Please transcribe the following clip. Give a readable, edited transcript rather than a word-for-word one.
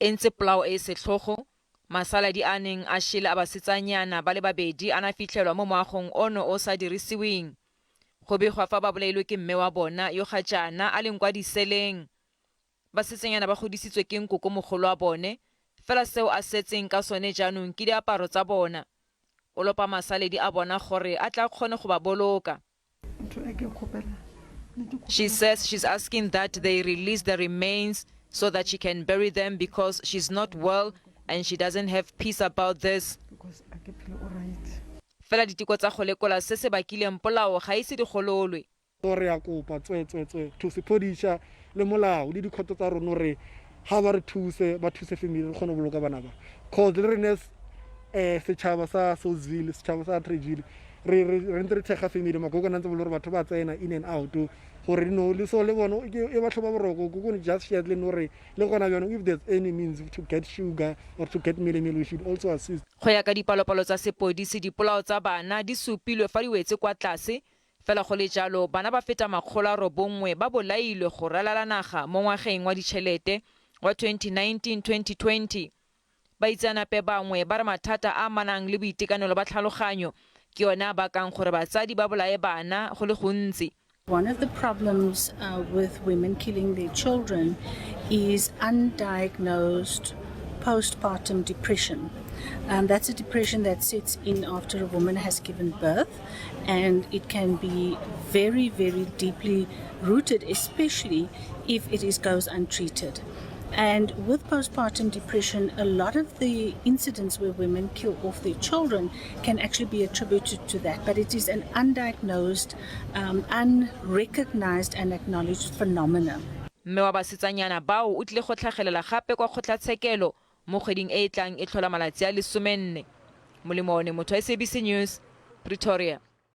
e ntse polao e setlhogo masaladi a neng a shela a basetsanyana ba le babedi a na fitlhelwa mo moagong ono o sa dirisiweng go begwa fa ba bolailwe ke mme wa bona yo ga jaana a leng kwa diseleng basetsanyana ba godisitswe ke nkoko mogolo wa bone fela seo a setseng ka sone jaanong ke diaparo tsa bona o lopa masaledi a bona gore a tla kgone go ba boloka. She says she's asking that they release the remains so that she can bury them because she's not well and she doesn't have peace about this. Fela diteko tsa go lekola se se bakileng polao ga ise di gololwe. Re ya kopa tswetswe to sepodisha le molao le dikhoto tsa rona re ha ba re thuse ba thuse family re kgone boloka bana ba cause le renes setšhaba sa Soulsville setšhaba sa Treville re ntse re thega family magogo nantse bolo re batho ba tsena in and out gore no le so le bona e ba tlhoba boroko go just share le no re le gona bjana if there's any means to get sugar or to get meal we should also assist. Go ya ka dipalopalo tsa sepodisi dipolao tsa bana di supilwe fa di wetse kwa tlase fela go le jalo bana ba feta 900 ba bolailwe go ralala naga mo ngwageng wa ditšhelete wa 2019-2020 baitsanape bangwe ba re mathata a manang le boitekanelo ba tlhaloganyo ke yona ba kang gore batsadi ba bolae bana go le gontsi. One of the problems with women killing their children is undiagnosed postpartum depression. That's a depression that sets in after a woman has given birth, and it can be very, very deeply rooted, especially if it goes untreated. And with postpartum depression, a lot of the incidents where women kill off their children can actually be attributed to that. But it is an undiagnosed, unrecognized and acknowledged phenomena. Mme wa basetsanyana bao o tle go tlhagelela gape kwa kgotlatshekelo mo kgweding e tlang e tlhola malatsi a 14. Molemo one motho wa SABC News, Pretoria.